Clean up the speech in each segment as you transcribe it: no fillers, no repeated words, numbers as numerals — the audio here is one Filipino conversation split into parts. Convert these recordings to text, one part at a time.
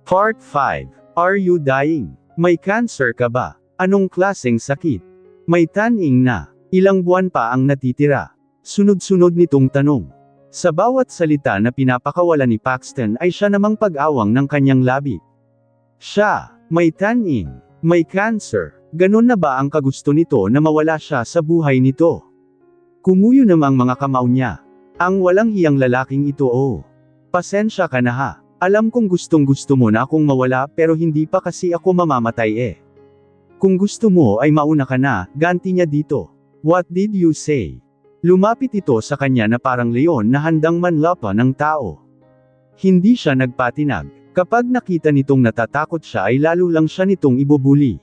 Part 5. Are you dying? May cancer ka ba? Anong klaseng sakit? May taning na. Ilang buwan pa ang natitira? Sunod-sunod nitong tanong. Sa bawat salita na pinapakawala ni Paxton ay siya namang pag-awang ng kanyang labi. Siya, may taning, may cancer. Ganon na ba ang kagusto nito na mawala siya sa buhay nito? Kumuyo namang mga kamao niya. Ang walang hiyang lalaking ito, oh. Pasensya ka na ha. Alam kong gustong gusto mo na akong mawala pero hindi pa kasi ako mamamatay eh. Kung gusto mo ay mauna ka na, ganti niya dito. What did you say? Lumapit ito sa kanya na parang leon na handang manlapa ng tao. Hindi siya nagpatinag. Kapag nakita nitong natatakot siya ay lalo lang siya nitong ibubuli.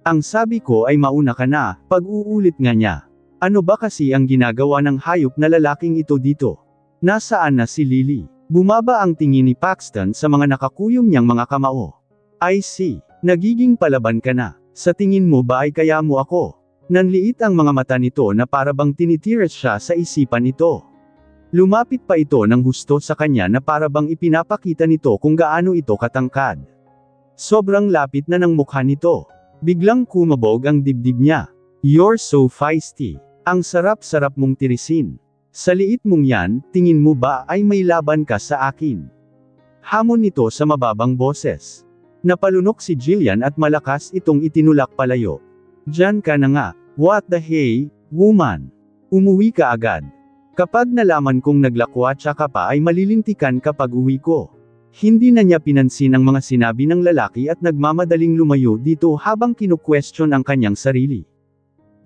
Ang sabi ko ay mauna ka na, pag-uulit nga niya. Ano ba kasi ang ginagawa ng hayop na lalaking ito dito? Nasaan na si Lily? Bumaba ang tingin ni Paxton sa mga nakakuyom niyang mga kamao. I see. Nagiging palaban ka na. Sa tingin mo ba ay kaya mo ako? Nanliit ang mga mata nito na parabang tinitiras siya sa isipan ito. Lumapit pa ito ng husto sa kanya na parabang ipinapakita nito kung gaano ito katangkad. Sobrang lapit na ng mukha nito. Biglang kumabog ang dibdib niya. You're so feisty. Ang sarap-sarap mong tirisin. Sa liit mong yan, tingin mo ba ay may laban ka sa akin? Hamon nito sa mababang boses. Napalunok si Jillian at malakas itong itinulak palayo. Diyan ka na nga. What the hey, woman? Umuwi ka agad. Kapag nalaman kong naglakwatsa ka pa ay malilintikan kapag uwi ko. Hindi na niya pinansin ang mga sinabi ng lalaki at nagmamadaling lumayo dito habang kinu-question ang kanyang sarili.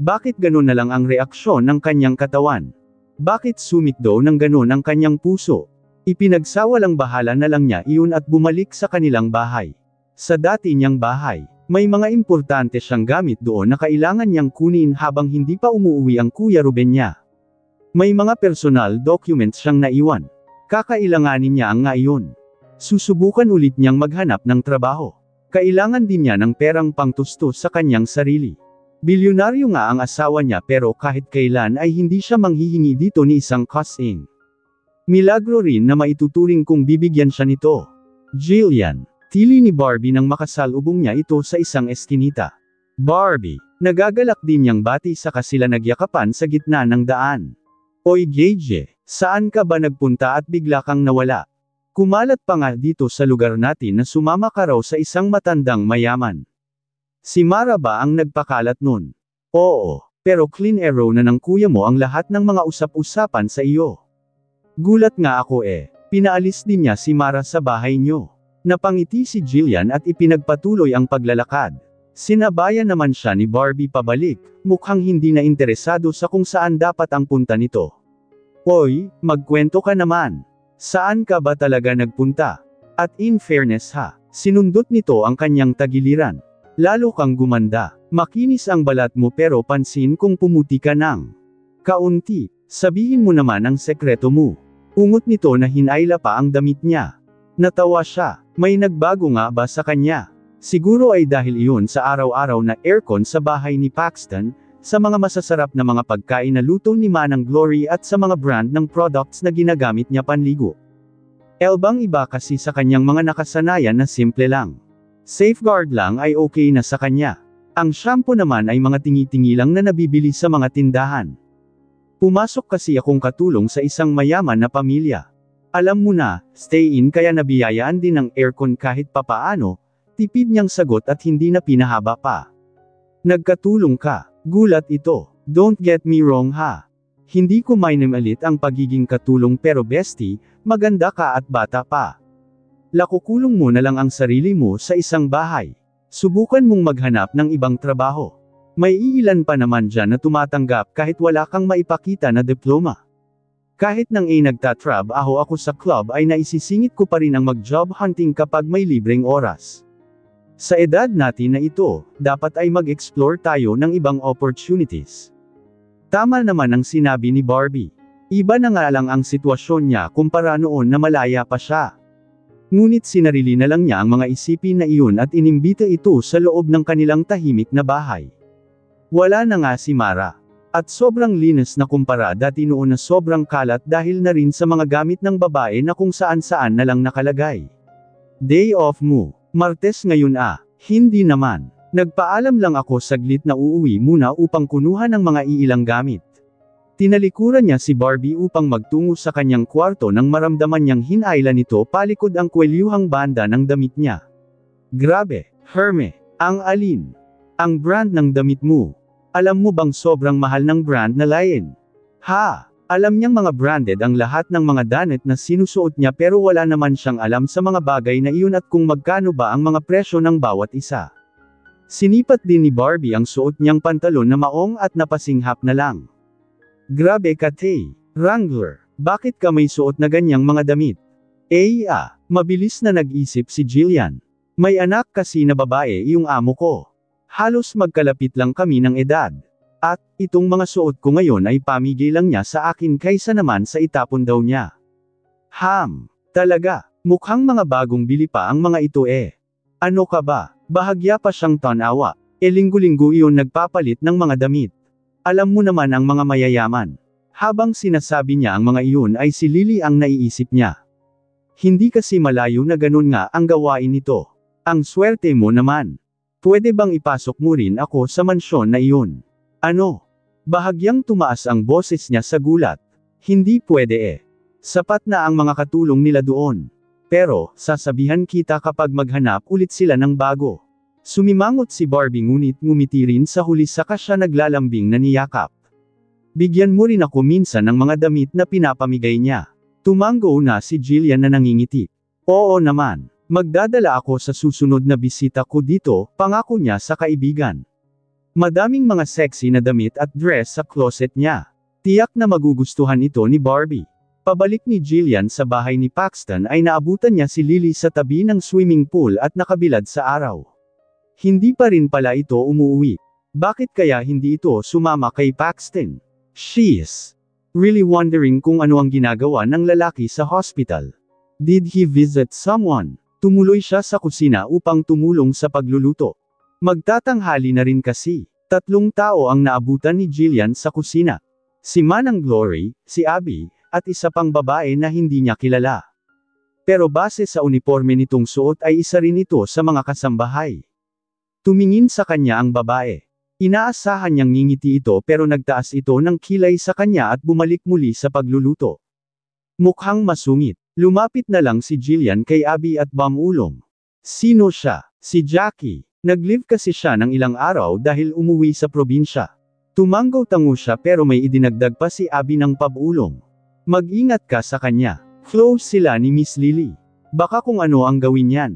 Bakit ganun na lang ang reaksyon ng kanyang katawan? Bakit sumikdo ng ganon ang kanyang puso? Ipinagsawalang bahala na lang niya iyon at bumalik sa kanilang bahay. Sa dati niyang bahay, may mga importante siyang gamit doon na kailangan niyang kunin habang hindi pa umuwi ang Kuya Ruben niya. May mga personal documents siyang naiwan. Kakailanganin niya ang ngayon. Susubukan ulit niyang maghanap ng trabaho. Kailangan din niya ng perang pangtustos sa kanyang sarili. Bilyonaryo nga ang asawa niya pero kahit kailan ay hindi siya manghihingi dito ni isang kasing. Milagro rin na maituturing kung bibigyan siya nito. Jillian. Tili ni Barbie nang makasalubong niya ito sa isang eskinita. Barbie. Nagagalak din niyang bati saka sila nagyakapan sa gitna ng daan. Oy Gage, saan ka ba nagpunta at bigla kang nawala? Kumalat pa nga dito sa lugar natin na sumama ka raw sa isang matandang mayaman. Si Mara ba ang nagpakalat nun? Oo, pero clean arrow na ng kuya mo ang lahat ng mga usap-usapan sa iyo. Gulat nga ako eh, pinaalis din niya si Mara sa bahay niyo. Napangiti si Jillian at ipinagpatuloy ang paglalakad. Sinabayan naman siya ni Barbie pabalik, mukhang hindi na interesado sa kung saan dapat ang punta nito. Oy, magkwento ka naman. Saan ka ba talaga nagpunta? At in fairness ha, sinundot nito ang kanyang tagiliran. Lalo kang gumanda. Makinis ang balat mo pero pansin kung pumuti ka ng kaunti. Sabihin mo naman ang sekreto mo. Ungot nito na hinayla pa ang damit niya. Natawa siya. May nagbago nga ba sa kanya? Siguro ay dahil iyon sa araw-araw na aircon sa bahay ni Paxton, sa mga masasarap na mga pagkain na luto ni Manang Glory at sa mga brand ng products na ginagamit niya panligo. Elbang iba kasi sa kanyang mga nakasanayan na simple lang. Safeguard lang ay okay na sa kanya. Ang shampoo naman ay mga tingi-tingi lang na nabibili sa mga tindahan. Pumasok kasi akong katulong sa isang mayaman na pamilya. Alam mo na, stay in kaya nabiyayaan din ng aircon kahit papaano, tipid niyang sagot at hindi na pinahaba pa. Nagkatulong ka, gulat ito, don't get me wrong ha. Hindi ko minimilit ang pagiging katulong pero bestie, maganda ka at bata pa. Lakukulong mo na lang ang sarili mo sa isang bahay. Subukan mong maghanap ng ibang trabaho. May iilan pa naman dyan na tumatanggap kahit wala kang maipakita na diploma. Kahit nang nagtatrabaho ako sa club ay naisisingit ko pa rin ang mag-job hunting kapag may libreng oras. Sa edad natin na ito, dapat ay mag-explore tayo ng ibang opportunities. Tama naman ang sinabi ni Barbie. Iba na nga lang ang sitwasyon niya kumpara noon na malaya pa siya. Ngunit sinarili na lang niya ang mga isipin na iyon at inimbita ito sa loob ng kanilang tahimik na bahay. Wala na nga si Mara. At sobrang linis na kumpara dati noon na sobrang kalat dahil na rin sa mga gamit ng babae na kung saan-saan na lang nakalagay. Day off mo. Martes ngayon ah. Hindi naman. Nagpaalam lang ako saglit na uuwi muna upang kunuhan ng mga iilang gamit. Tinalikuran niya si Barbie upang magtungo sa kanyang kwarto nang maramdaman niyang hinailan nito palikod ang kwelyuhang banda ng damit niya. Grabe, Herme, ang alin? Ang brand ng damit mo. Alam mo bang sobrang mahal ng brand na Lion? Ha? Alam niyang mga branded ang lahat ng mga damit na sinusuot niya pero wala naman siyang alam sa mga bagay na iyon at kung magkano ba ang mga presyo ng bawat isa. Sinipat din ni Barbie ang suot niyang pantalon na maong at napasinghap na lang. Grabe ka Tay, Wrangler, bakit ka may suot na ganyang mga damit? Mabilis na nag-isip si Jillian. May anak kasi na babae yung amo ko. Halos magkalapit lang kami ng edad. At, itong mga suot ko ngayon ay pamigay lang niya sa akin kaysa naman sa itapon daw niya. Talaga, mukhang mga bagong bili pa ang mga ito eh. Ano ka ba? Bahagya pa siyang tanawa. Linggo-linggo iyon nagpapalit ng mga damit. Alam mo naman ang mga mayayaman. Habang sinasabi niya ang mga iyon ay si Lily ang naiisip niya. Hindi kasi malayo na ganun nga ang gawain nito. Ang swerte mo naman. Pwede bang ipasok mo rin ako sa mansyon na iyon? Ano? Bahagyang tumaas ang boses niya sa gulat. Hindi pwede eh. Sapat na ang mga katulong nila doon. Pero, sasabihan kita kapag maghanap ulit sila ng bago. Sumimangot si Barbie ngunit ngumiti rin sa huli saka siya naglalambing na niyakap. Bigyan mo rin ako minsan ng mga damit na pinapamigay niya. Tumango na si Jillian na nangingiti. Oo naman. Magdadala ako sa susunod na bisita ko dito, pangako niya sa kaibigan. Madaming mga sexy na damit at dress sa closet niya. Tiyak na magugustuhan ito ni Barbie. Pabalik ni Jillian sa bahay ni Paxton ay naabutan niya si Lily sa tabi ng swimming pool at nakabilad sa araw. Hindi pa rin pala ito umuwi. Bakit kaya hindi ito sumama kay Paxton? She's really wondering kung ano ang ginagawa ng lalaki sa hospital. Did he visit someone? Tumuloy siya sa kusina upang tumulong sa pagluluto. Magtatanghali na rin kasi. 3 tao ang naabutan ni Jillian sa kusina. Si Manang Glory, si Abby, at isa pang babae na hindi niya kilala. Pero base sa uniforme nitong suot ay isa rin ito sa mga kasambahay. Tumingin sa kanya ang babae. Inaasahan niyang ngingiti ito pero nagtaas ito ng kilay sa kanya at bumalik muli sa pagluluto. Mukhang masungit. Lumapit na lang si Jillian kay Abby at bamulong. Sino siya? Si Jackie. Nag-leave kasi siya ng ilang araw dahil umuwi sa probinsya. Tumanggaw-tango siya pero may idinagdag pa si Abby ng pabulong. Mag-ingat ka sa kanya. Close sila ni Miss Lily. Baka kung ano ang gawin yan.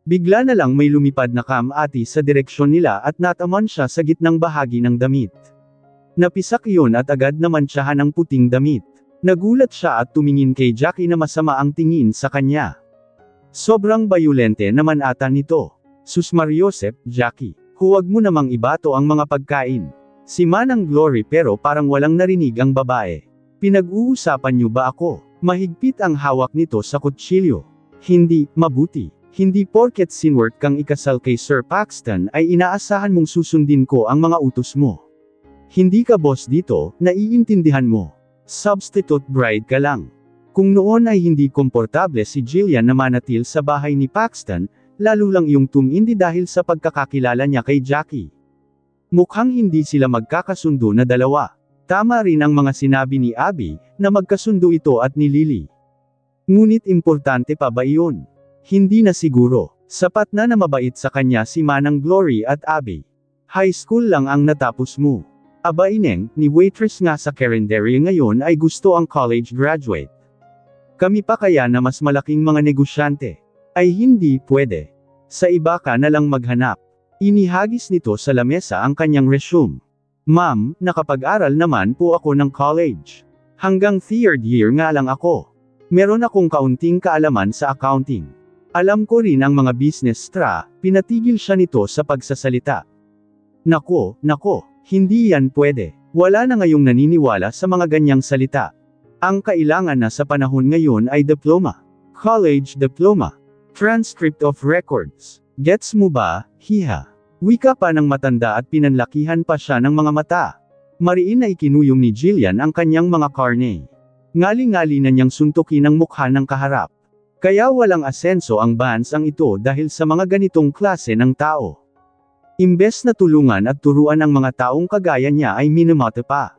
Bigla na lang may lumipad na kamati sa direksyon nila at nataman siya sa gitnang bahagi ng damit. Napisak iyon at agad naman siya ng puting damit. Nagulat siya at tumingin kay Jackie na masama ang tingin sa kanya. Sobrang bayulente naman ata nito. Sus Mariosep, Jackie, huwag mo namang ibato ang mga pagkain. Si Manang Glory pero parang walang narinig ang babae. Pinag-uusapan niyo ba ako? Mahigpit ang hawak nito sa kutsilyo. Hindi, mabuti. Hindi porket sinwert kang ikasal kay Sir Paxton ay inaasahan mong susundin ko ang mga utos mo. Hindi ka boss dito, naiintindihan mo. Substitute bride ka lang. Kung noon ay hindi komportable si Jillian na manatil sa bahay ni Paxton, lalo lang iyong tumindi dahil sa pagkakakilala niya kay Jackie. Mukhang hindi sila magkakasundo na dalawa. Tama rin ang mga sinabi ni Abby, na magkasundo ito at ni Lily. Ngunit importante pa ba iyon? Hindi na siguro. Sapat na mabait sa kanya si Manang Glory at Abby. High school lang ang natapos mo. Aba ineng, ni waitress nga sa carinderia ngayon ay gusto ang college graduate. Kami pa kaya na mas malaking mga negosyante? Ay hindi pwede. Sa iba ka na lang maghanap. Inihagis nito sa lamesa ang kanyang resume. Ma'am, nakapag-aral naman po ako ng college. Hanggang 3rd year nga lang ako. Meron akong kaunting kaalaman sa accounting. Alam ko rin ang mga business pinatigil siya nito sa pagsasalita. Nako, hindi yan pwede. Wala na ngayong naniniwala sa mga ganyang salita. Ang kailangan na sa panahon ngayon ay diploma. College diploma. Transcript of records. Gets mo ba, hiha? Wika pa ng matanda at pinanlakihan pa siya ng mga mata. Mariin na ikinuyom ni Jillian ang kanyang mga karne. Ngali-ngali na niyang suntukin ang mukha ng kaharap. Kaya walang asenso ang bansang ito dahil sa mga ganitong klase ng tao. Imbes na tulungan at turuan ang mga taong kagaya niya ay minamata pa.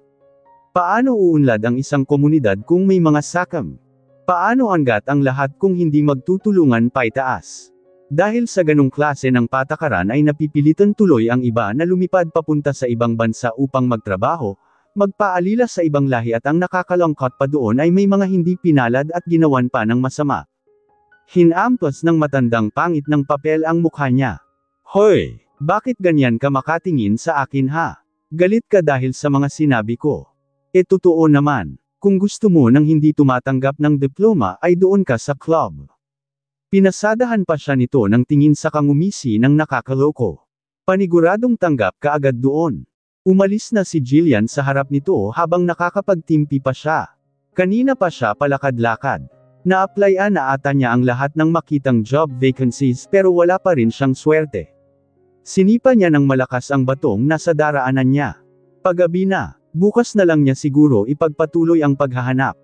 Paano uunlad ang isang komunidad kung may mga sakam? Paano angat ang lahat kung hindi magtutulungan paitaas? Dahil sa ganong klase ng patakaran ay napipilitan tuloy ang iba na lumipad papunta sa ibang bansa upang magtrabaho, magpaalila sa ibang lahi at ang nakakalangkot pa doon ay may mga hindi pinalad at ginawan pa ng masama. Hinampas ng matandang pangit ng papel ang mukha niya. Hoy! Bakit ganyan ka makatingin sa akin ha? Galit ka dahil sa mga sinabi ko. Totoo naman, kung gusto mo nang hindi tumatanggap ng diploma ay doon ka sa club. Pinasadahan pa siya nito ng tingin sa kangumisi ng nakakaloko. Paniguradong tanggap ka agad doon. Umalis na si Jillian sa harap nito habang nakakapagtimpi pa siya. Kanina pa siya palakad-lakad. Na-applyan na ata niya ang lahat ng makitang job vacancies pero wala pa rin siyang swerte. Sinipa niya ng malakas ang batong nasa daraanan niya. Paggabi na, bukas na lang niya siguro ipagpatuloy ang paghahanap.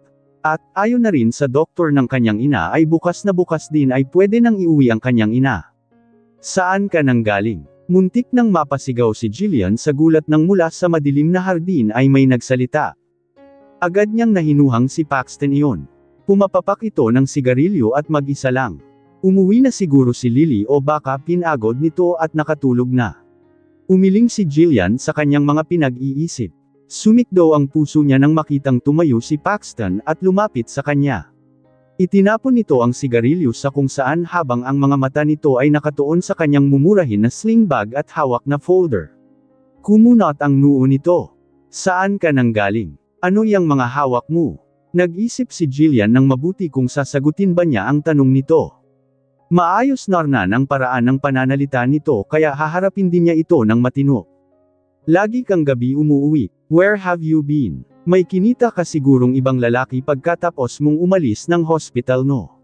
At, ayon na rin sa doktor ng kanyang ina ay bukas na bukas din ay pwede nang iuwi ang kanyang ina. Saan ka nang galing? Muntik nang mapasigaw si Jillian sa gulat nang mula sa madilim na hardin ay may nagsalita. Agad niyang nahinuhang si Paxton iyon. Pumapapak ito ng sigarilyo at mag-isa lang. Umuwi na siguro si Lily o baka pinagod nito at nakatulog na. Umiling si Jillian sa kanyang mga pinag-iisip. Sumikdo ang puso niya nang makitang tumayo si Paxton at lumapit sa kanya. Itinapon nito ang sigarilyo sa kung saan habang ang mga mata nito ay nakatuon sa kanyang mumurahin na sling bag at hawak na folder. Kumunot ang noo nito. Saan ka nang galing? Ano yang mga hawak mo? Nag-isip si Jillian ng mabuti kung sasagutin ba niya ang tanong nito. Maayos narnan ang paraan ng pananalita nito kaya haharapin din niya ito ng matino. Lagi kang gabi umuuwi. Where have you been? May kinita ka sigurong ibang lalaki pagkatapos mong umalis ng hospital no?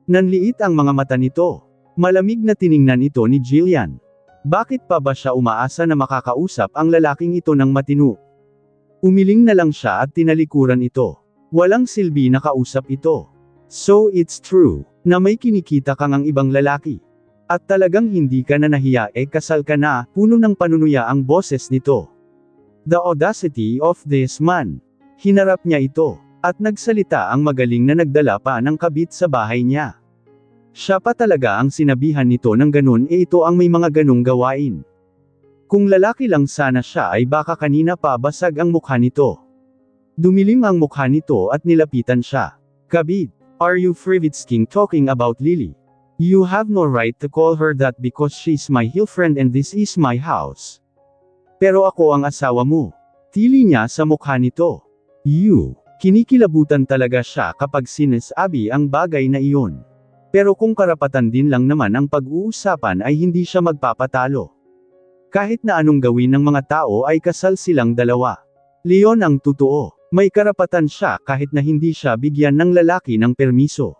Nanliit ang mga mata nito. Malamig na tiningnan ito ni Jillian. Bakit pa ba siya umaasa na makakausap ang lalaking ito ng matino? Umiling na lang siya at tinalikuran ito. Walang silbi na kausap ito. So it's true, na may kinikita kang ang ibang lalaki. At talagang hindi ka na nahiya kasal ka na, puno ng panunuya ang boses nito. The audacity of this man. Hinarap niya ito, at nagsalita ang magaling na nagdala pa ng kabit sa bahay niya. Siya pa talaga ang sinabihan nito ng ganun ito ang may mga ganung gawain. Kung lalaki lang sana siya ay baka kanina pa basag ang mukha nito. Dumilim ang mukha nito at nilapitan siya. Kabit, are you Frivitsking talking about Lily? You have no right to call her that because she's my girlfriend and this is my house. Pero ako ang asawa mo. Tili niya sa mukha nito. Kinikilabutan talaga siya kapag sinasabi ang bagay na iyon. Pero kung karapatan din lang naman ang pag-uusapan ay hindi siya magpapatalo. Kahit na anong gawin ng mga tao ay kasal silang dalawa. Leon ang totoo. May karapatan siya kahit na hindi siya bigyan ng lalaki ng permiso.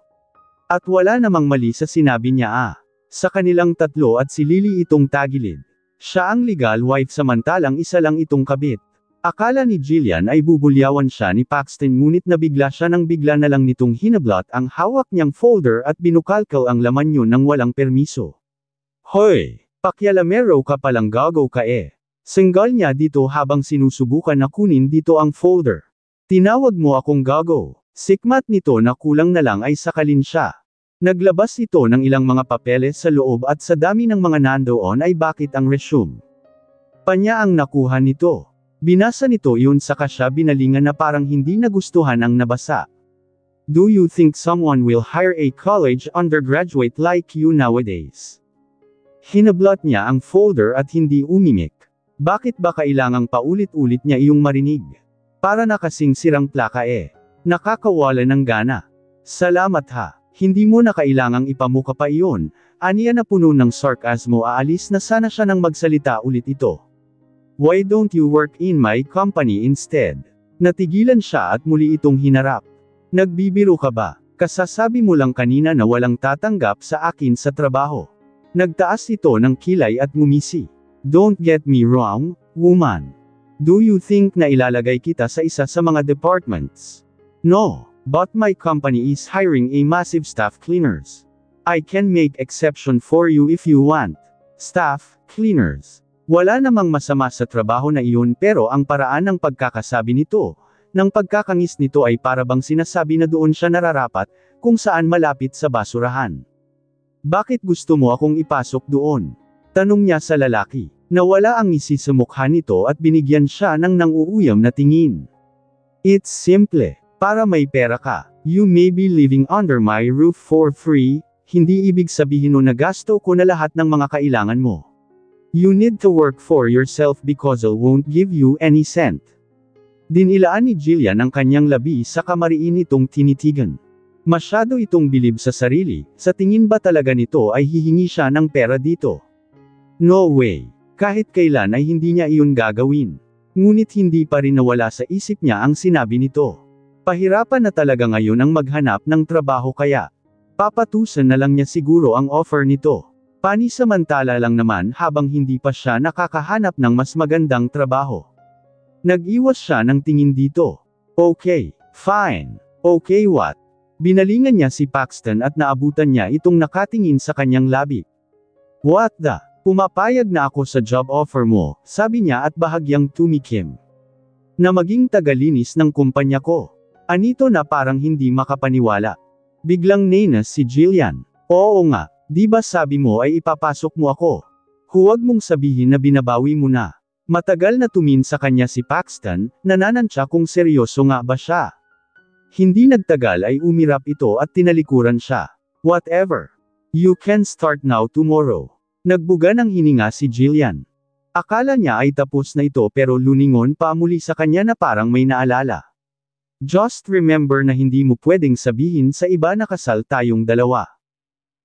At wala namang mali sa sinabi niya Sa kanilang tatlo at si Lily itong tagilid. Siya ang legal wife samantalang isa lang itong kabit. Akala ni Jillian ay bubulyawan siya ni Paxton ngunit nabigla siya nang bigla na lang nitong hinablot ang hawak niyang folder at binukalkal ang laman yun ng walang permiso. Hoy! Pakyalamero ka palang gago ka Senggal niya dito habang sinusubukan na kunin dito ang folder. Tinawag mo akong gago. Sikmat nito na kulang na lang ay sakalin siya. Naglabas ito ng ilang mga papeles sa loob at sa dami ng mga nandoon ay bakit ang resume. Panya ang nakuha nito. Binasa nito iyon saka siya binalingan na parang hindi nagustuhan ang nabasa. Do you think someone will hire a college undergraduate like you nowadays? Hinablot niya ang folder at hindi umimik. Bakit ba kailangang paulit-ulit niya iyong marinig? Para na kasing sirang plaka Nakakawala ng gana. Salamat ha. Hindi mo na kailangang ipamuka pa iyon. Aniya na puno ng sarcasmo aalis na sana siya nang magsalita ulit ito. Why don't you work in my company instead? Natigilan siya at muli itong hinarap. Nagbibiro ka ba? Kasasabi mo lang kanina na walang tatanggap sa akin sa trabaho. Nagtaas ito ng kilay at ngumisi. Don't get me wrong, woman. Do you think na ilalagay kita sa isa sa mga departments? No, But my company is hiring a massive staff cleaners. I can make exception for you if you want. Staff cleaners. Wala namang masama sa trabaho na iyon pero ang paraan ng pagkakasabi nito, ng pagkakangis nito ay parabang sinasabi na doon siya nararapat, kung saan malapit sa basurahan. Bakit gusto mo akong ipasok doon? Tanong niya sa lalaki. Nawala ang ngisi sa mukha nito at binigyan siya ng nanguuyam na tingin. It's simple. Para may pera ka. You may be living under my roof for free, hindi ibig sabihin na gasto ko na lahat ng mga kailangan mo. You need to work for yourself because I won't give you any cent. Dinilaan ni Jillian ang kanyang labi sa kamariin itong tinitigan. Masyado itong bilib sa sarili, sa tingin ba talaga nito ay hihingi siya ng pera dito? No way. Kahit kailan ay hindi niya iyon gagawin. Ngunit hindi pa rin nawala sa isip niya ang sinabi nito. Pahirapan na talaga ngayon ang maghanap ng trabaho kaya papatusan na lang niya siguro ang offer nito. Panisamantala lang naman habang hindi pa siya nakakahanap ng mas magandang trabaho. Nag-iwas siya ng tingin dito. Okay, fine. Okay what? Binalingan niya si Paxton at naabutan niya itong nakatingin sa kanyang labi. What the? Pumapayag na ako sa job offer mo, sabi niya at bahagyang tumikim. Na maging tagalinis ng kumpanya ko. Anito na parang hindi makapaniwala. Biglang nainas si Jillian. Oo nga, di ba sabi mo ay ipapasok mo ako? Huwag mong sabihin na binabawi mo na. Matagal na tumin sa kanya si Paxton, nananansya kung seryoso nga ba siya. Hindi nagtagal ay umirap ito at tinalikuran siya. Whatever. You can start now tomorrow. Nagbuga ng hininga si Jillian. Akala niya ay tapos na ito pero luningon pa muli sa kanya na parang may naalala. Just remember na hindi mo pwedeng sabihin sa iba na kasal tayong dalawa.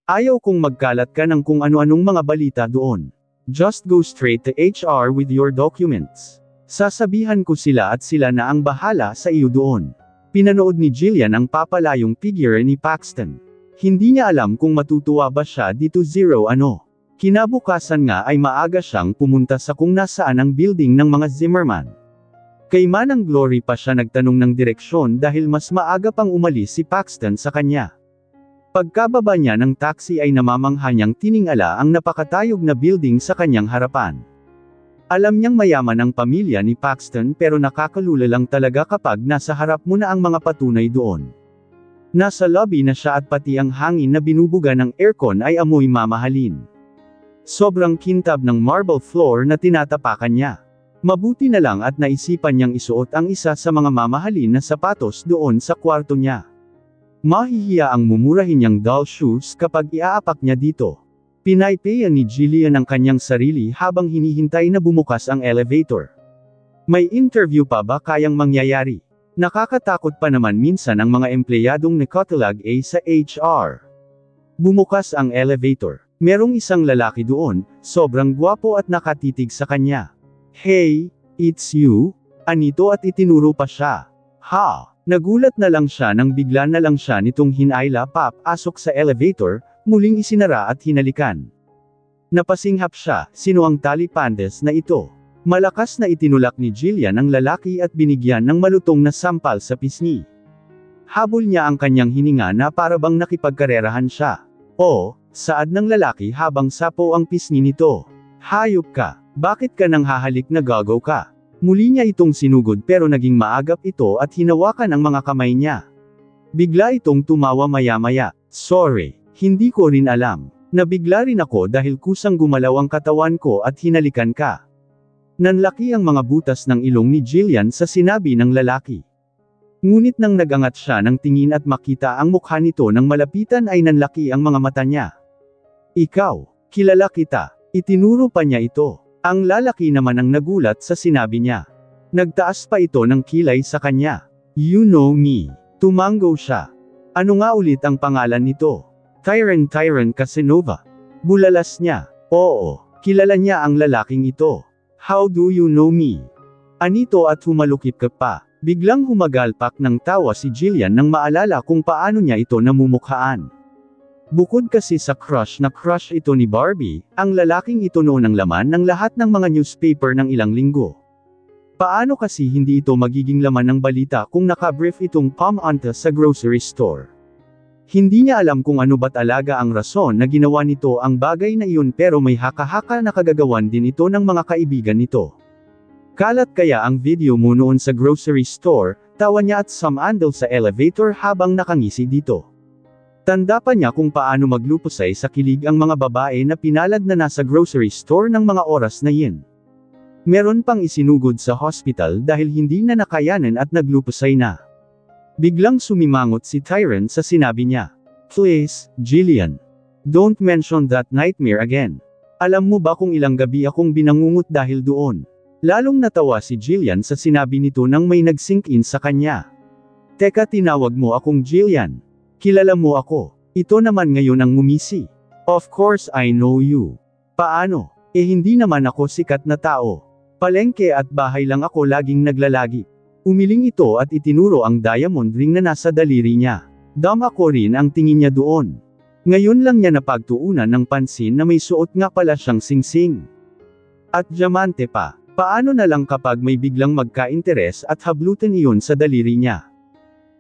Ayaw kong magkalat ka ng kung ano-anong mga balita doon. Just go straight to HR with your documents. Sasabihan ko sila at sila na ang bahala sa iyo doon. Pinanood ni Jillian ang papalayong figure ni Paxton. Hindi niya alam kung matutuwa ba siya dito ano. Kinabukasan nga ay maaga siyang pumunta sa kung nasaan ang building ng mga Zimmerman. Kay Manang Glory pa siya nagtanong ng direksyon dahil mas maaga pang umalis si Paxton sa kanya. Pagkababa niya ng taxi ay namamangha niyang tiningala ang napakatayog na building sa kanyang harapan. Alam niyang mayaman ang pamilya ni Paxton pero nakakalula lang talaga kapag nasa harap mo na ang mga patunay doon. Nasa lobby na siya at pati ang hangin na binubuga ng aircon ay amoy mamahalin. Sobrang kintab ng marble floor na tinatapakan niya. Mabuti na lang at naisipan niyang isuot ang isa sa mga mamahalin na sapatos doon sa kwarto niya. Mahihiya ang mumurahin niyang doll shoes kapag iaapak niya dito. Pinaypayan ni Jillian ang kanyang sarili habang hinihintay na bumukas ang elevator. May interview pa ba kayang mangyayari? Nakakatakot pa naman minsan ang mga empleyadong nakatalag sa HR. Bumukas ang elevator. Merong isang lalaki doon, sobrang gwapo at nakatitig sa kanya. Hey, it's you? Anito at itinuro pa siya. Ha! Nagulat na lang siya nang bigla na lang siya nitong hinayla papasok sa elevator, muling isinara at hinalikan. Napasinghap siya, sino ang tali pandes na ito? Malakas na itinulak ni Jillian ang lalaki at binigyan ng malutong na sampal sa pisngi. Habol niya ang kanyang hininga na parabang nakipagkarerahan siya. Oh, saad ng lalaki habang sapo ang pisngi nito. Hayop ka! Bakit ka nang hahalik na gagaw ka? Muli niya itong sinugod pero naging maagap ito at hinawakan ang mga kamay niya. Bigla itong tumawa maya-maya. Sorry, hindi ko rin alam. Nabigla rin ako dahil kusang gumalaw ang katawan ko at hinalikan ka. Nanlaki ang mga butas ng ilong ni Jillian sa sinabi ng lalaki. Ngunit nang nagangat siya ng tingin at makita ang mukha nito nang malapitan ay nanlaki ang mga mata niya. Ikaw, kilala kita. Itinuro pa niya ito. Ang lalaki naman ang nagulat sa sinabi niya. Nagtaas pa ito ng kilay sa kanya. You know me. Tumango siya. Ano nga ulit ang pangalan nito? Tyron Casanova. Bulalas niya. Oo, kilala niya ang lalaking ito. How do you know me? Anito at humalukip ka pa. Biglang humagalpak ng tawa si Jillian nang maalala kung paano niya ito namumukhaan. Bukod kasi sa crush na crush ito ni Barbie, ang lalaking ito noon ang laman ng lahat ng mga newspaper ng ilang linggo. Paano kasi hindi ito magiging laman ng balita kung nakabrief itong Pam Anta sa grocery store? Hindi niya alam kung ano ba talaga ang rason na ginawa nito ang bagay na iyon, pero may haka-haka na kagagawan din ito ng mga kaibigan nito. Kalat kaya ang video mo noon sa grocery store, tawa niya at sumandal sa elevator habang nakangisi dito. Tanda pa niya kung paano maglupusay sa kilig ang mga babae na pinalad na nasa grocery store ng mga oras na yin. Meron pang isinugod sa hospital dahil hindi na nakayanan at naglupusay na. Biglang sumimangot si Tyron sa sinabi niya. Please, Jillian. Don't mention that nightmare again. Alam mo ba kung ilang gabi akong binangungot dahil doon? Lalong natawa si Jillian sa sinabi nito nang may nag-sink in sa kanya. Teka, tinawag mo akong Jillian. Kilala mo ako. Ito naman ngayon ang ngumisi. Of course I know you. Paano? Hindi naman ako sikat na tao. Palengke at bahay lang ako laging naglalagi. Umiling ito at itinuro ang diamond ring na nasa daliri niya. Dama ko rin ang tingin niya doon. Ngayon lang niya napagtuunan ng pansin na may suot nga pala siyang singsing. At diamante pa. Paano na lang kapag may biglang magka-interes at hablutan iyon sa daliri niya?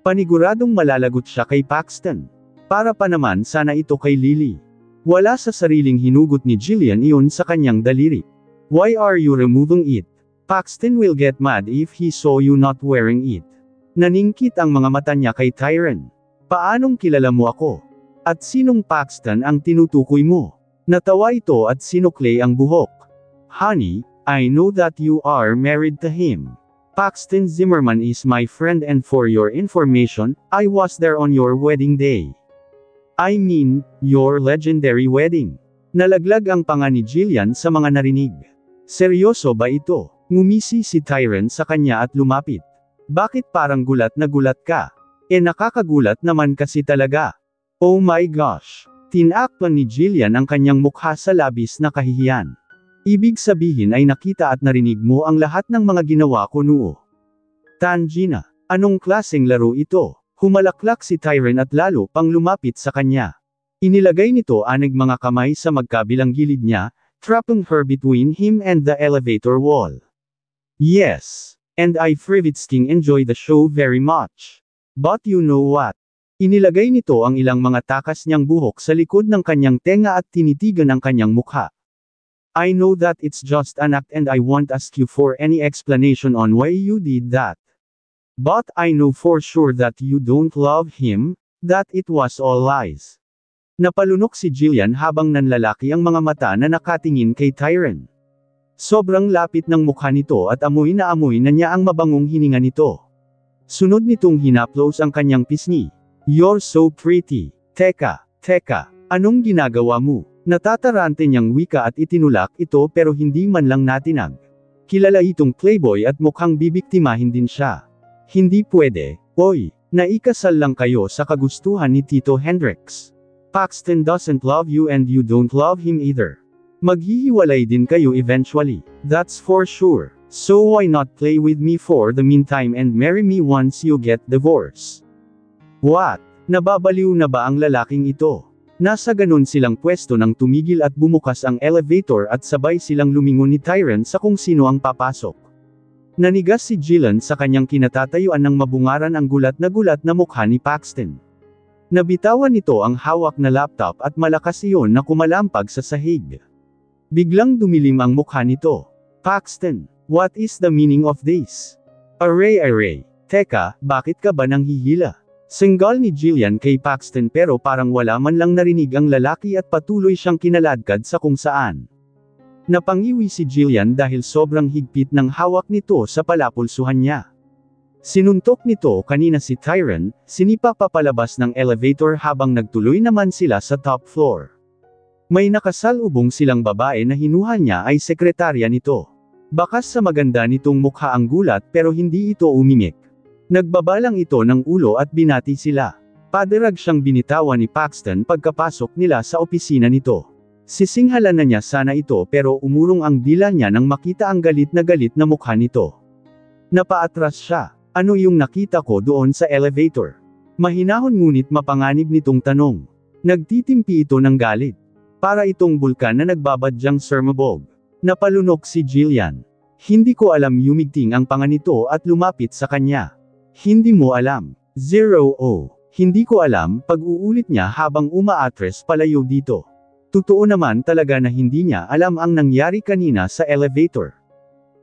Paniguradong malalagot siya kay Paxton. Para pa naman sana ito kay Lily. Wala sa sariling hinugot ni Jillian iyon sa kanyang daliri. Why are you removing it? Paxton will get mad if he saw you not wearing it. Naningkit ang mga mata niya kay Tyron. Paanong kilala mo ako? At sinong Paxton ang tinutukoy mo? Natawa ito at sinukle ang buhok. Honey, I know that you are married to him. Paxton Zimmerman is my friend, and for your information, I was there on your wedding day. I mean, your legendary wedding. Nalaglag ang panga ni Jillian sa mga narinig. Seryoso ba ito? Ngumisi si Tyron sa kanya at lumapit. Bakit parang gulat na gulat ka? Nakakagulat naman kasi talaga. Oh my gosh! Tinakpan ni Jillian ang kanyang mukha sa labis na kahihiyan. Ibig sabihin ay nakita at narinig mo ang lahat ng mga ginawa ko noo. Tangina, anong klaseng laro ito? Humalaklak si Tyron at lalo pang lumapit sa kanya. Inilagay nito anig mga kamay sa magkabilang gilid niya, trapping her between him and the elevator wall. Yes, and I freaking enjoy the show very much. But you know what? Inilagay nito ang ilang mga takas niyang buhok sa likod ng kanyang tenga at tinitigan ang kanyang mukha. I know that it's just an act and I won't ask you for any explanation on why you did that. But I know for sure that you don't love him, that it was all lies. Napalunok si Jillian habang nanlalaki ang mga mata na nakatingin kay Tyron. Sobrang lapit ng mukha nito at amoy na niya ang mabangong hininga nito. Sunod nitong hinaplos ang kanyang pisngi. You're so pretty. Teka, anong ginagawa mo? Natatarante niyang wika at itinulak ito pero hindi man lang natinag. Kilala itong playboy at mukhang bibiktimahin din siya. Hindi pwede, oy, naikasal lang kayo sa kagustuhan ni Tito Hendrix. Paxton doesn't love you and you don't love him either. Maghihiwalay din kayo eventually, that's for sure. So why not play with me for the meantime and marry me once you get divorced? What? Nababaliw na ba ang lalaking ito? Nasa ganun silang pwesto nang tumigil at bumukas ang elevator at sabay silang lumingon ni Tyron sa kung sino ang papasok. Nanigas si Jillian sa kanyang kinatatayuan ng mabungaran ang gulat na mukha ni Paxton. Nabitawan nito ang hawak na laptop at malakas iyon na kumalampag sa sahig. Biglang dumilim ang mukha nito. Paxton, what is the meaning of this? Aray. Teka, bakit ka ba nanghihila? Singgal ni Jillian kay Paxton pero parang wala man lang narinig ang lalaki at patuloy siyang kinaladkad sa kung saan. Napangiwi si Jillian dahil sobrang higpit ng hawak nito sa palapulsuhan niya. Sinuntok nito kanina si Tyron, sinipa papalabas ng elevator habang nagtuloy naman sila sa top floor. May nakasalubong silang babae na hinuha niya ay sekretarya nito. Bakas sa maganda nitong mukha ang gulat pero hindi ito umimik. Nagbabalang ito ng ulo at binati sila. Paderag siyang binitawan ni Paxton pagkapasok nila sa opisina nito. Sisinghalan na niya sana ito pero umurong ang dila niya nang makita ang galit na mukha nito. Napaatras siya. Ano yung nakita ko doon sa elevator? Mahinahon ngunit mapanganib nitong tanong. Nagtitimpi ito ng galit. Para itong bulkan na nagbabadyang sumabog. Napalunok si Jillian. Hindi ko alam, yumigting ang panga nito at lumapit sa kanya. Hindi mo alam. 0 Hindi ko alam, pag-uulit niya habang umaatres palayo dito. Totoo naman talaga na hindi niya alam ang nangyari kanina sa elevator.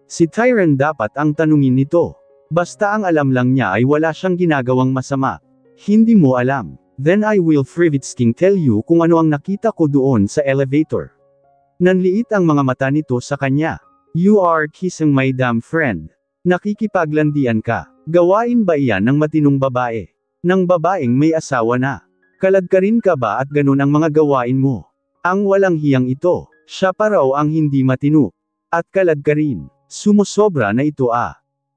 Si Tyron dapat ang tanungin nito. Basta ang alam lang niya ay wala siyang ginagawang masama. Hindi mo alam. Then I will freaking tell you kung ano ang nakita ko doon sa elevator. Nanliit ang mga mata nito sa kanya. You are kissing my damn friend. Nakikipaglandian ka. Gawain ba iyan ng matinong babae? Ng babaeng may asawa na. Kaladkarin ka ba at ganun ang mga gawain mo? Ang walang hiyang ito. Siya pa raw ang hindi matino. At kaladkarin. Sumusobra na ito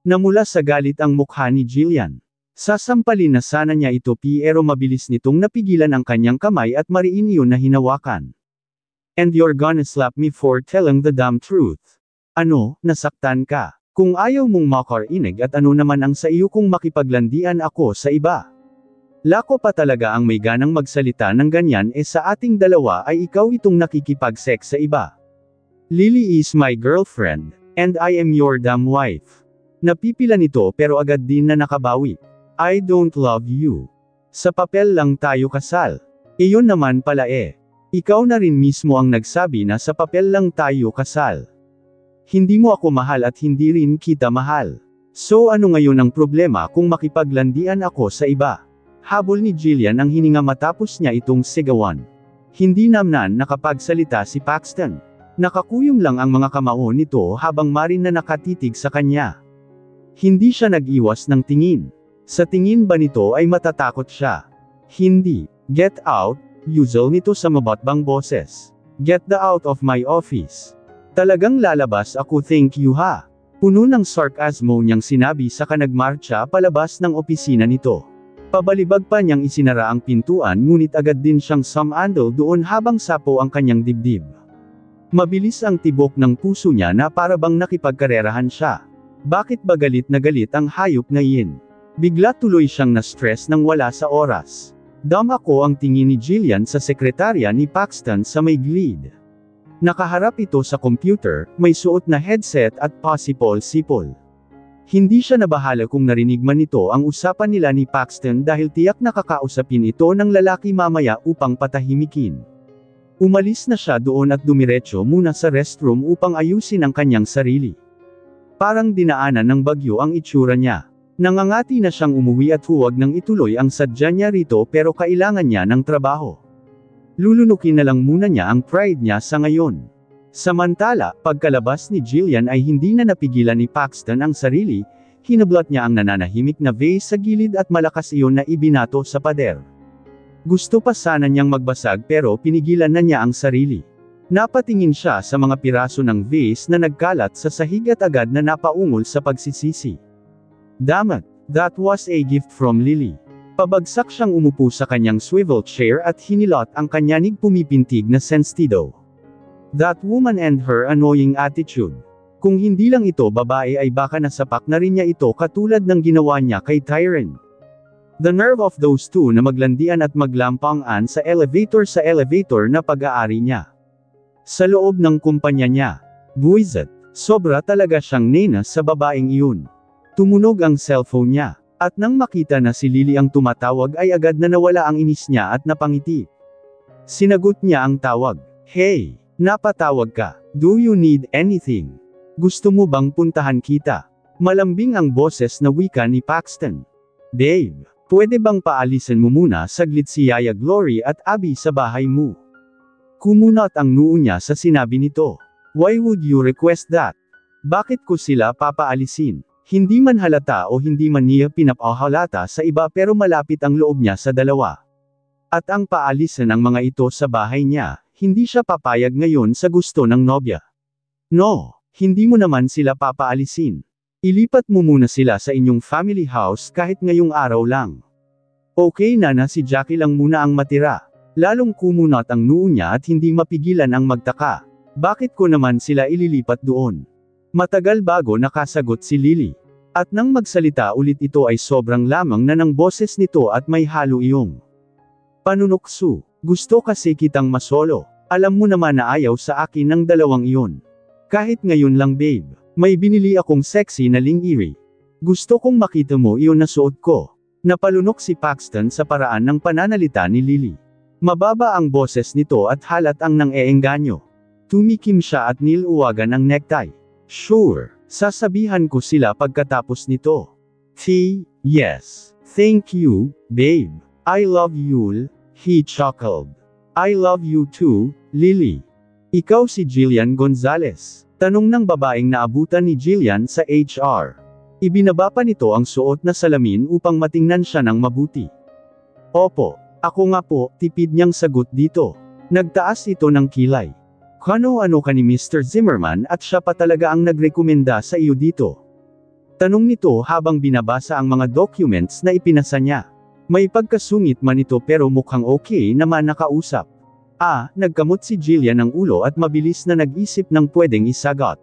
Namula sa galit ang mukha ni Jillian. Sasampalin na sana niya ito pero mabilis nitong napigilan ang kanyang kamay at mariin iyon na hinawakan. And you're gonna slap me for telling the damn truth. Ano, nasaktan ka? Kung ayaw mong makarinig at ano naman ang sa iyo kung makipaglandian ako sa iba? Lako pa talaga ang may ganang magsalita ng ganyan sa ating dalawa ay ikaw itong nakikipag-sex sa iba. Lily is my girlfriend, and I am your damn wife. Napipila nito pero agad din na nakabawi. I don't love you. Sa papel lang tayo kasal. Iyon naman pala Ikaw na rin mismo ang nagsabi na sa papel lang tayo kasal. Hindi mo ako mahal at hindi rin kita mahal. So ano ngayon ang problema kung makipaglandian ako sa iba? Habol ni Jillian ang hininga matapos niya itong sigawan. Hindi namnan nakapagsalita si Paxton. Nakakuyom lang ang mga kamao nito habang marin na nakatitig sa kanya. Hindi siya nag-iwas ng tingin. Sa tingin ba nito ay matatakot siya? Hindi. Get out, usual nito sa mabatbang boses. Get the out of my office. Talagang lalabas ako, thank you ha. Puno ng sarkasmo niyang sinabi saka nagmarcha palabas ng opisina nito. Pabalibag pa niyang isinara ang pintuan ngunit agad din siyang sumandal doon habang sapo ang kanyang dibdib. Mabilis ang tibok ng puso niya na para bang nakipagkarerahan siya. Bakit ba galit na galit ang hayop na iyon? Bigla tuloy siyang na-stress nang wala sa oras. Dama ko ang tingin ni Jillian sa sekretarya ni Paxton sa may gilid. Nakaharap ito sa computer, may suot na headset at pasipol-sipol. Hindi siya nabahala kung narinig man nito ang usapan nila ni Paxton dahil tiyak nakakausapin ito ng lalaki mamaya upang patahimikin. Umalis na siya doon at dumiretso muna sa restroom upang ayusin ang kanyang sarili. Parang dinaanan ng bagyo ang itsura niya. Nangangati na siyang umuwi at huwag nang ituloy ang sadya niya rito pero kailangan niya ng trabaho. Lulunukin na lang muna niya ang pride niya sa ngayon. Samantala, pagkalabas ni Jillian ay hindi na napigilan ni Paxton ang sarili, hinablat niya ang nananahimik na vase sa gilid at malakas iyon na ibinato sa pader. Gusto pa sana niyang magbasag pero pinigilan na niya ang sarili. Napatingin siya sa mga piraso ng vase na nagkalat sa sahig at agad na napaungol sa pagsisisi. Damn it, that was a gift from Lily. Pabagsak siyang umupo sa kanyang swivel chair at hinilot ang kanyanig pumipintig na sentido. That woman and her annoying attitude. Kung hindi lang ito babae ay baka nasapak na rin niya ito katulad ng ginawa niya kay Tyron. The nerve of those two na maglandian at maglampangan sa elevator na pag-aari niya. Sa loob ng kumpanya niya. Buisit, sobra talaga siyang nena sa babaeng iyon. Tumunog ang cellphone niya. At nang makita na si Lily ang tumatawag ay agad na nawala ang inis niya at napangiti. Sinagot niya ang tawag. Hey! Napatawag ka. Do you need anything? Gusto mo bang puntahan kita? Malambing ang boses na wika ni Paxton. Babe, pwede bang paalisin mo muna saglit si Yaya Glory at Abby sa bahay mo? Kumunot ang noo niya sa sinabi nito. Why would you request that? Bakit ko sila papaalisin? Hindi man halata o hindi man niya pinapahalata sa iba pero malapit ang loob niya sa dalawa. At ang paalisin ang mga ito sa bahay niya, hindi siya papayag ngayon sa gusto ng nobya. No, hindi mo naman sila papaalisin. Ilipat mo muna sila sa inyong family house kahit ngayong araw lang. Okay na si Jackie lang muna ang matira. Lalong kumunot ang noo niya at hindi mapigilan ang magtaka. Bakit ko naman sila ililipat doon? Matagal bago nakasagot si Lily. At nang magsalita ulit ito ay sobrang lamang na ng boses nito at may halo iyong panunukso. Gusto kasi kitang masolo. Alam mo naman na ayaw sa akin ng dalawang iyon. Kahit ngayon lang babe. May binili akong sexy na lingerie. Gusto kong makita mo iyon na suot ko. Napalunok si Paxton sa paraan ng pananalita ni Lily. Mababa ang boses nito at halat ang nang-eengganyo. Tumikim siya at niluwagan ang necktie. Sure, sasabihan ko sila pagkatapos nito. Yes. Thank you, babe. I love you, he chuckled. I love you too, Lily. Ikaw si Jillian Gonzalez. Tanong ng babaeng naabutan ni Jillian sa HR. Ibinaba pa nito ang suot na salamin upang matingnan siya ng mabuti. Opo, ako nga po, tipid niyang sagot dito. Nagtaas ito ng kilay. Kano-ano ka ni Mr. Zimmerman at siya pa talaga ang nagrekomenda sa iyo dito? Tanong nito habang binabasa ang mga documents na ipinasa niya. May pagkasungit man ito pero mukhang okay naman nakausap. Nagkamot si Jillian ng ulo at mabilis na nag-isip ng pwedeng isagot.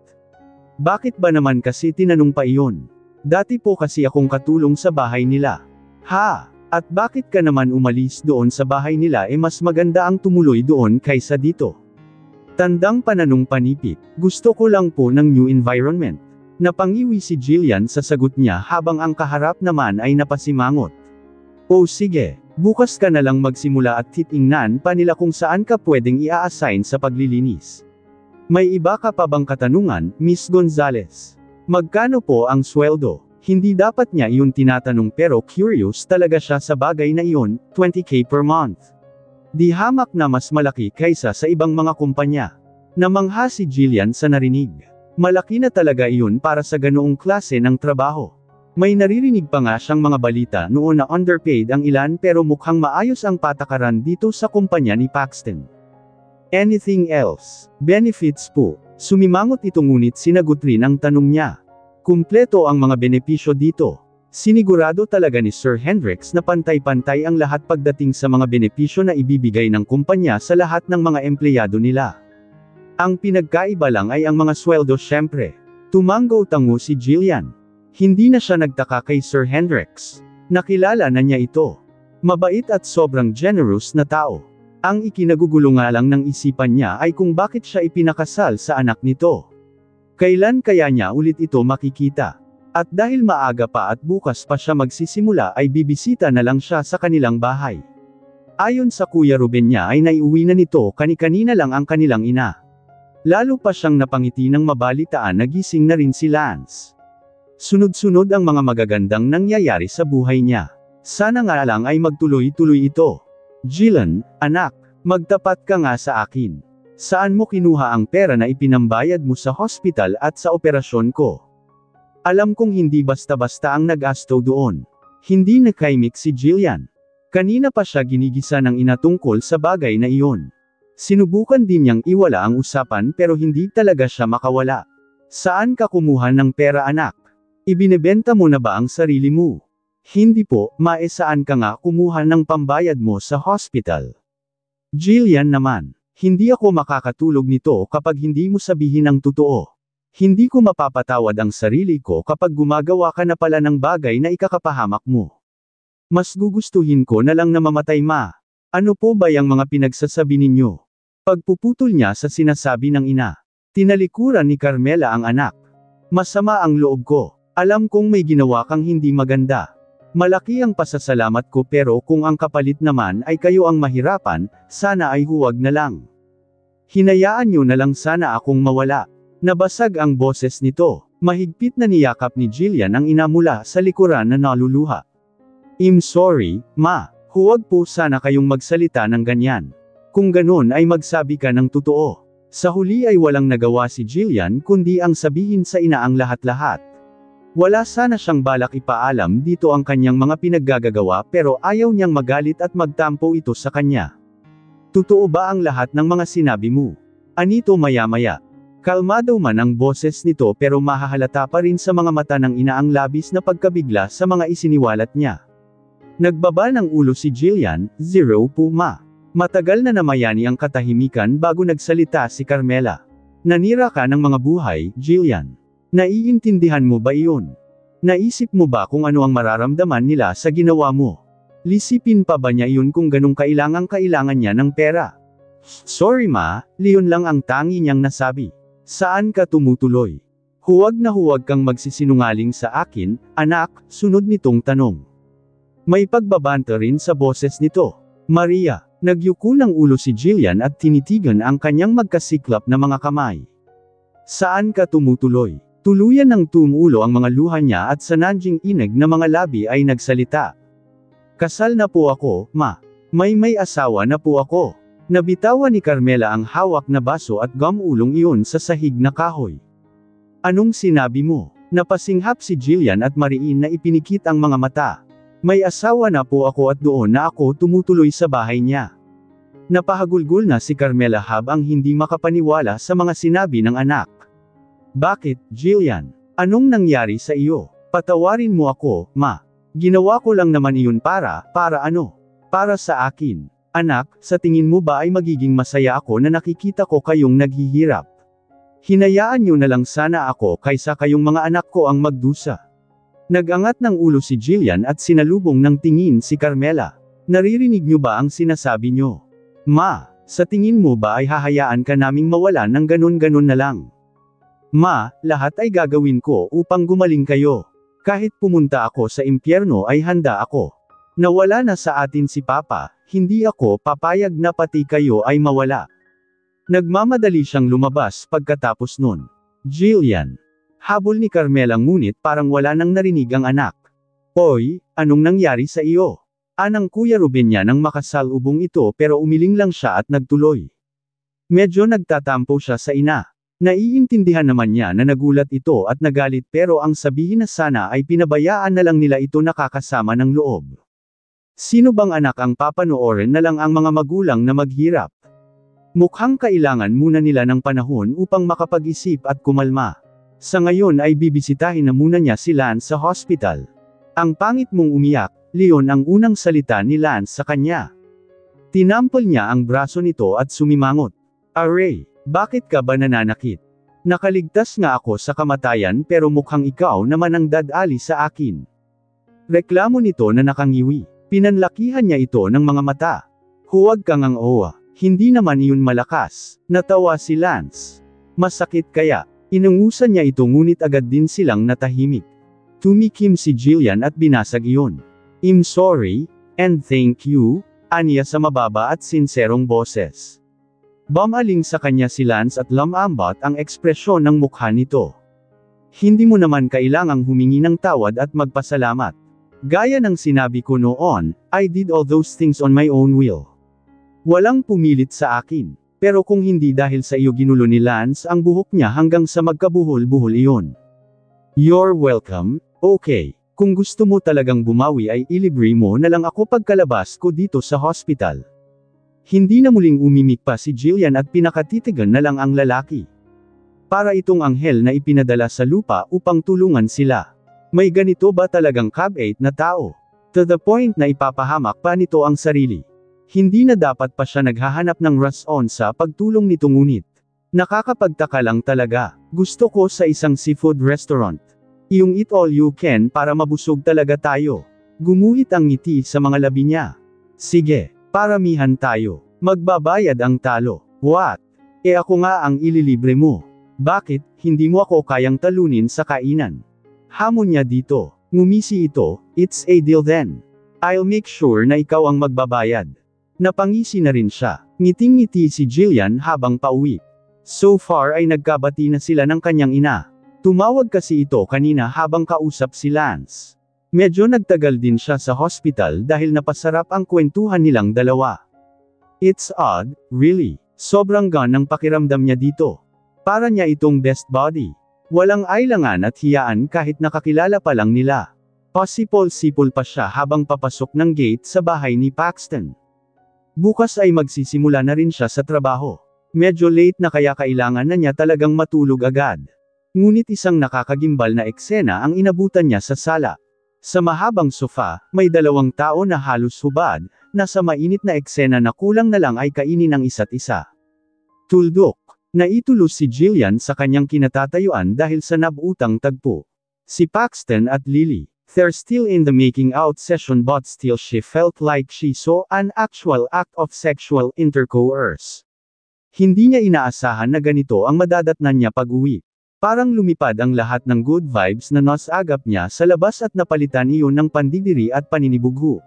Bakit ba naman kasi tinanong pa iyon? Dati po kasi akong katulong sa bahay nila. At bakit ka naman umalis doon sa bahay nila mas maganda ang tumuloy doon kaysa dito? Tandang pananong panipit, gusto ko lang po ng new environment. Napangiwi si Jillian sa sagot niya habang ang kaharap naman ay napasimangot. Sige, bukas ka na lang magsimula at titingnan pa nila kung saan ka pwedeng i-assign sa paglilinis. May iba ka pa bang katanungan, Miss Gonzalez? Magkano po ang sweldo? Hindi dapat niya iyon tinatanong pero curious talaga siya sa bagay na iyon, 20k per month. Di hamak na mas malaki kaysa sa ibang mga kumpanya. Namangha si Jillian sa narinig. Malaki na talaga iyon para sa ganoong klase ng trabaho. May naririnig pa nga siyang mga balita noon na underpaid ang ilan pero mukhang maayos ang patakaran dito sa kumpanya ni Paxton. Anything else? Benefits po. Sumimangot ito ngunit sinagot rin ang tanong niya. Kumpleto ang mga benepisyo dito. Sinigurado talaga ni Sir Hendrix na pantay-pantay ang lahat pagdating sa mga benepisyo na ibibigay ng kumpanya sa lahat ng mga empleyado nila. Ang pinagkaiba lang ay ang mga sweldo syempre. Tumanggo-tango si Jillian. Hindi na siya nagtaka kay Sir Hendrix. Nakilala na niya ito. Mabait at sobrang generous na tao. Ang ikinagugulo nga lang ng isipan niya ay kung bakit siya ipinakasal sa anak nito. Kailan kaya niya ulit ito makikita? At dahil maaga pa at bukas pa siya magsisimula ay bibisita na lang siya sa kanilang bahay. Ayon sa Kuya Ruben niya ay naiuwi na nito kani-kanina lang ang kanilang ina. Lalo pa siyang napangiti ng mabalitaan na gising na rin si Lance. Sunod-sunod ang mga magagandang nangyayari sa buhay niya. Sana nga lang ay magtuloy-tuloy ito. Jillian, anak, magtapat ka nga sa akin. Saan mo kinuha ang pera na ipinambayad mo sa hospital at sa operasyon ko? Alam kong hindi basta-basta ang nag-asto doon. Hindi nakaimik si Jillian. Kanina pa siya ginigisa ng ina tungkol sa bagay na iyon. Sinubukan din niyang iwala ang usapan pero hindi talaga siya makawala. Saan ka kumuha ng pera anak? Ibinebenta mo na ba ang sarili mo? Hindi po, saan ka nga kumuha ng pambayad mo sa hospital? Jillian naman, hindi ako makakatulog nito kapag hindi mo sabihin ang totoo. Hindi ko mapapatawad ang sarili ko kapag gumagawa ka na pala ng bagay na ikakapahamak mo. Mas gugustuhin ko na lang na mamatay ma. Ano po ba yung mga pinagsasabi ninyo? Pagpuputol niya sa sinasabi ng ina. Tinalikuran ni Carmela ang anak. Masama ang loob ko. Alam kong may ginawa kang hindi maganda. Malaki ang pasasalamat ko pero kung ang kapalit naman ay kayo ang mahirapan, sana ay huwag na lang. Hinayaan nyo na lang sana akong mawala. Nabasag ang boses nito. Mahigpit na niyakap ni Jillian ang ina mula sa likuran na naluluha. I'm sorry, ma. Huwag po sana kayong magsalita ng ganyan. Kung ganun ay magsabi ka ng totoo. Sa huli ay walang nagawa si Jillian kundi ang sabihin sa ina ang lahat-lahat. Wala sana siyang balak ipaalam dito ang kanyang mga pinaggagawa pero ayaw niyang magalit at magtampo ito sa kanya. Totoo ba ang lahat ng mga sinabi mo? Anito maya-maya. Kalmado man ang boses nito pero mahahalata pa rin sa mga mata ng ina ang labis na pagkabigla sa mga isiniwalat niya. Nagbaba ng ulo si Jillian, "Zero po ma." Matagal na namayani ang katahimikan bago nagsalita si Carmela. Nanira ka ng mga buhay, Jillian. Naiintindihan mo ba iyon? Naisip mo ba kung ano ang mararamdaman nila sa ginawa mo? Lisipin pa ba niya iyon kung ganong kailangan niya ng pera? Sorry ma, Leon lang ang tangi niyang nasabi. Saan ka tumutuloy? Huwag na huwag kang magsisinungaling sa akin, anak, sunod nitong tanong. May pagbabanta rin sa boses nito. Maria, nagyuko ng ulo si Jillian at tinitigan ang kanyang magkasiklap na mga kamay. Saan ka tumutuloy? Tuluyan ng tumulo ang mga luha niya at sa nanjing ineg na mga labi ay nagsalita. Kasal na po ako, ma. May asawa na po ako. Nabitawan ni Carmela ang hawak na baso at gamulong iyon sa sahig na kahoy. Anong sinabi mo? Napasinghap si Jillian at mariin na ipinikit ang mga mata. May asawa na po ako at doon na ako tumutuloy sa bahay niya. Napahagulgol na si Carmela habang hindi makapaniwala sa mga sinabi ng anak. Bakit, Jillian? Anong nangyari sa iyo? Patawarin mo ako, ma. Ginawa ko lang naman iyon para ano? Para sa akin. Anak, sa tingin mo ba ay magiging masaya ako na nakikita ko kayong naghihirap? Hinayaan niyo na lang sana ako kaysa kayong mga anak ko ang magdusa. Nagangat ng ulo si Jillian at sinalubong ng tingin si Carmela. Naririnig niyo ba ang sinasabi niyo? Ma, sa tingin mo ba ay hahayaan ka naming mawala ng ganun-ganun na lang? Ma, lahat ay gagawin ko upang gumaling kayo. Kahit pumunta ako sa impyerno ay handa ako. Nawala na sa atin si Papa, hindi ako papayag na pati kayo ay mawala. Nagmamadali siyang lumabas pagkatapos nun. Jillian. Habol ni Carmela ngunit parang wala nang narinig ang anak. Hoy, anong nangyari sa iyo? Anang Kuya Ruben niya nang makasalubong ito pero umiling lang siya at nagtuloy. Medyo nagtatampo siya sa ina. Naiintindihan naman niya na nagulat ito at nagalit pero ang sabihin na sana ay pinabayaan na lang nila ito nakakasama ng loob. Sino bang anak ang papanoorin na lang ang mga magulang na maghirap? Mukhang kailangan muna nila ng panahon upang makapag-isip at kumalma. Sa ngayon ay bibisitahin na muna niya si Lance sa hospital. Ang pangit mong umiyak, Leon ang unang salita ni Lance sa kanya. Tinampol niya ang braso nito at sumimangot. Aray, bakit ka ba nananakit? Nakaligtas nga ako sa kamatayan pero mukhang ikaw naman ang dadali sa akin. Reklamo nito na nakangiwi. Pinanlakihan niya ito ng mga mata. Huwag kang ang owa. Hindi naman iyon malakas. Natawa si Lance. Masakit kaya? Inungusan niya ito ngunit agad din silang natahimik. Tumikim si Jillian at binasag iyon. I'm sorry, and thank you, aniya sa mababa at sinserong boses. Bumaling sa kanya si Lance at lumambat ang ekspresyon ng mukha nito. Hindi mo naman kailangang humingi ng tawad at magpasalamat. Gaya ng sinabi ko noon, I did all those things on my own will. Walang pumilit sa akin. Pero kung hindi dahil sa iyo ginulo ni Lance ang buhok niya hanggang sa magkabuhol-buhol iyon. You're welcome, okay. Kung gusto mo talagang bumawi ay ilibre mo na lang ako pagkalabas ko dito sa hospital. Hindi na muling umimik pa si Jillian at pinakatitigan na lang ang lalaki. Para itong anghel na ipinadala sa lupa upang tulungan sila. May ganito ba talagang kabait na tao? To the point na ipapahamak pa nito ang sarili. Hindi na dapat pa siya naghahanap ng rason sa pagtulong nito ngunit. Nakakapagtaka lang talaga. Gusto ko sa isang seafood restaurant. Yung eat all you can para mabusog talaga tayo. Gumuhit ang ngiti sa mga labi niya. Sige, paramihan tayo. Magbabayad ang talo. What? Ako nga ang ililibre mo. Bakit, hindi mo ako kayang talunin sa kainan? Hamon niya dito. Ngumisi ito, it's a deal then. I'll make sure na ikaw ang magbabayad. Napangisi na rin siya. Ngiting-ngiti si Jillian habang pauwi. So far ay nagkabati na sila ng kanyang ina. Tumawag kasi ito kanina habang kausap si Lance. Medyo nagtagal din siya sa hospital dahil napasarap ang kwentuhan nilang dalawa. It's odd, really. Sobrang gaan ang pakiramdam niya dito. Para niya itong best buddy. Walang ailangan at hiyaan kahit nakakilala pa lang nila. Pasipol-sipol pa siya habang papasok ng gate sa bahay ni Paxton. Bukas ay magsisimula na rin siya sa trabaho. Medyo late na kaya kailangan na niya talagang matulog agad. Ngunit isang nakakagimbal na eksena ang inabutan niya sa sala. Sa mahabang sofa, may dalawang tao na halos hubad, na sa mainit na eksena na kulang na lang ay kainin ang isa't isa. Tuldok. Naitulos si Jillian sa kanyang kinatatayuan dahil sa nabutang tagpo. Si Paxton at Lily. They're still in the making out session but still she felt like she saw an actual act of sexual intercourse. Hindi niya inaasahan na ganito ang madadatnan niya pag-uwi. Parang lumipad ang lahat ng good vibes na nasagap niya sa labas at napalitan iyon ng pandidiri at paninibugho.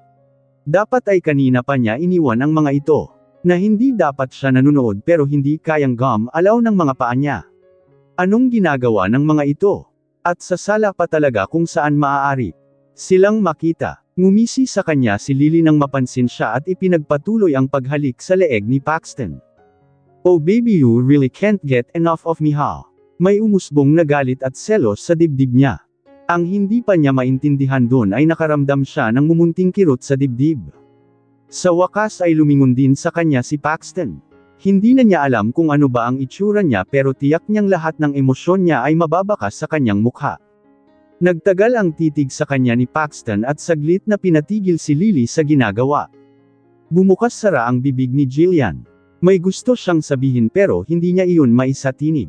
Dapat ay kanina pa niya iniwan ang mga ito. Na hindi dapat siya nanonood pero hindi kayang alaw ng mga paa niya. Anong ginagawa ng mga ito? At sa sala pa talaga kung saan maaari silang makita. Ngumisi sa kanya si Lily nang mapansin siya at ipinagpatuloy ang paghalik sa leeg ni Paxton. Oh baby, you really can't get enough of me, ha? May umusbong na galit at selos sa dibdib niya. Ang hindi pa niya maintindihan doon ay nakaramdam siya ng mumunting kirot sa dibdib. Sa wakas ay lumingon din sa kanya si Paxton. Hindi na niya alam kung ano ba ang itsura niya pero tiyak niyang lahat ng emosyon niya ay mababakas sa kanyang mukha. Nagtagal ang titig sa kanya ni Paxton at saglit na pinatigil si Lily sa ginagawa. Bumukas sara ang bibig ni Jillian. May gusto siyang sabihin pero hindi niya iyon maisatinig.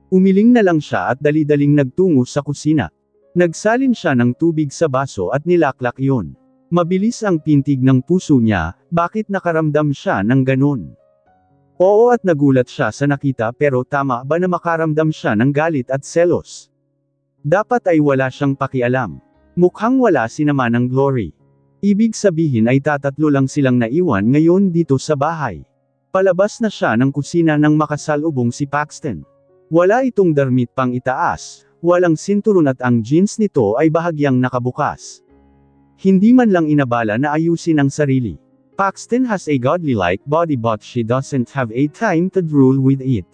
Umiling na lang siya at dali-daling nagtungo sa kusina. Nagsalin siya ng tubig sa baso at nilaklak iyon. Mabilis ang pintig ng puso niya, bakit nakaramdam siya ng ganon? Oo at nagulat siya sa nakita pero tama ba na makaramdam siya ng galit at selos? Dapat ay wala siyang pakialam. Mukhang wala si naman ng Glory. Ibig sabihin ay tatatlo lang silang naiwan ngayon dito sa bahay. Palabas na siya ng kusina nang makasalubong si Paxton. Wala itong damit pang itaas, walang sinturon at ang jeans nito ay bahagyang nakabukas. Hindi man lang inabala na ayusin ang sarili. Paxton has a godly-like body but she doesn't have a time to drool with it.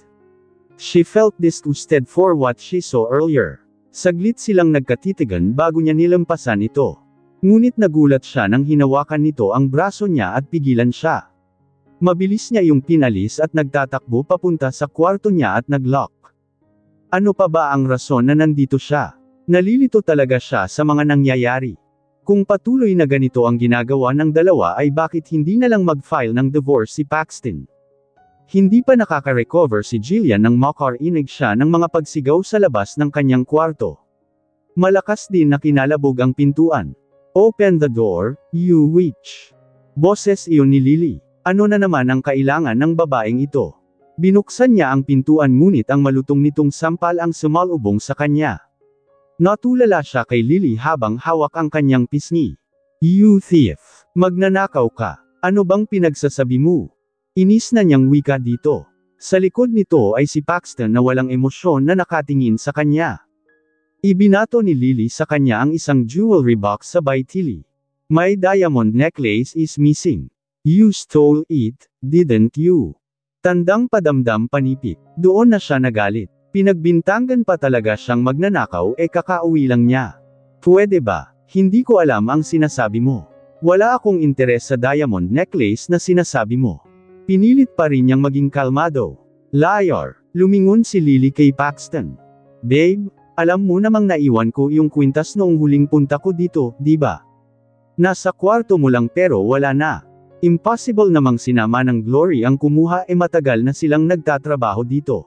She felt disgusted for what she saw earlier. Saglit silang nagkatitigan bago niya nilampasan ito. Ngunit nagulat siya nang hinawakan nito ang braso niya at pigilan siya. Mabilis niya yung pinalis at nagtatakbo papunta sa kwarto niya at naglock. Ano pa ba ang rason na nandito siya? Nalilito talaga siya sa mga nangyayari. Kung patuloy na ganito ang ginagawa ng dalawa ay bakit hindi na lang mag-file ng divorce si Paxton? Hindi pa nakaka-recover si Jillian nang makarinig siya ng mga pagsigaw sa labas ng kanyang kwarto. Malakas din na kinalabog ang pintuan. Open the door, you witch. Boses iyon ni Lily. Ano na naman ang kailangan ng babaeng ito? Binuksan niya ang pintuan ngunit ang malutong nitong sampal ang sumalubong sa kanya. Natulala siya kay Lily habang hawak ang kanyang pisngi. You thief! Magnanakaw ka! Ano bang pinagsasabi mo? Inis na niyang wika dito. Sa likod nito ay si Paxton na walang emosyon na nakatingin sa kanya. Ibinato ni Lily sa kanya ang isang jewelry box sabay tili. My diamond necklace is missing. You stole it, didn't you? Tandang padamdam panipik. Doon na siya nagalit. Pinagbintangan pa talaga siyang magnanakaw kakauwi lang niya. Pwede ba? Hindi ko alam ang sinasabi mo. Wala akong interes sa diamond necklace na sinasabi mo. Pinilit pa rin niyang maging kalmado. Liar! Lumingon si Lily kay Paxton. Babe, alam mo namang naiwan ko yung kwintas noong huling punta ko dito, di ba? Nasa kwarto mo lang pero wala na. Impossible namang sinama ng Glory ang kumuha matagal na silang nagtatrabaho dito.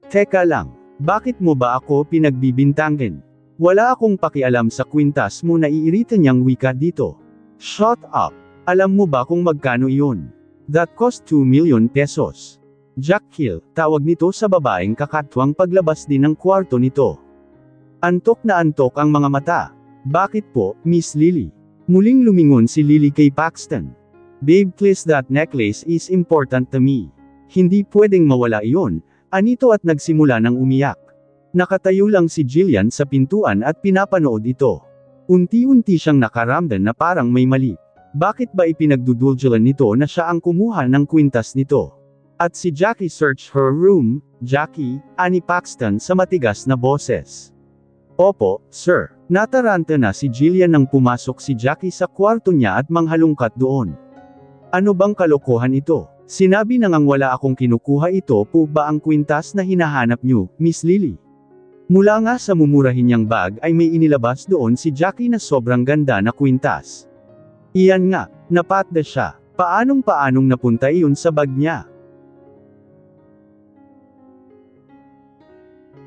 Teka lang, bakit mo ba ako pinagbibintangan? Wala akong pakialam sa kwintas mo na iirita niyang wika dito. Shut up! Alam mo ba kung magkano iyon? That cost 2 million pesos. Jack Hill, tawag nito sa babaeng kakatwang paglabas din ng kwarto nito. Antok na antok ang mga mata. Bakit po, Miss Lily? Muling lumingon si Lily kay Paxton. Babe please, that necklace is important to me. Hindi pwedeng mawala iyon. Anito at nagsimula ng umiyak. Nakatayo lang si Jillian sa pintuan at pinapanood ito. Unti-unti siyang nakaramdam na parang may mali. Bakit ba ipinagduduldulan nito na siya ang kumuha ng kwintas nito? At si Jackie searched her room. Jackie, ani Paxton sa matigas na boses. Opo, sir. Nataranta na si Jillian nang pumasok si Jackie sa kwarto niya at manghalungkat doon. Ano bang kalokohan ito? Sinabi na ngang wala akong kinukuha, ito po ba ang kwintas na hinahanap niyo, Miss Lily? Mula nga sa mumurahin niyang bag ay may inilabas doon si Jackie na sobrang ganda na kwintas. Iyan nga, napatda siya. Paanong napunta iyon sa bag niya?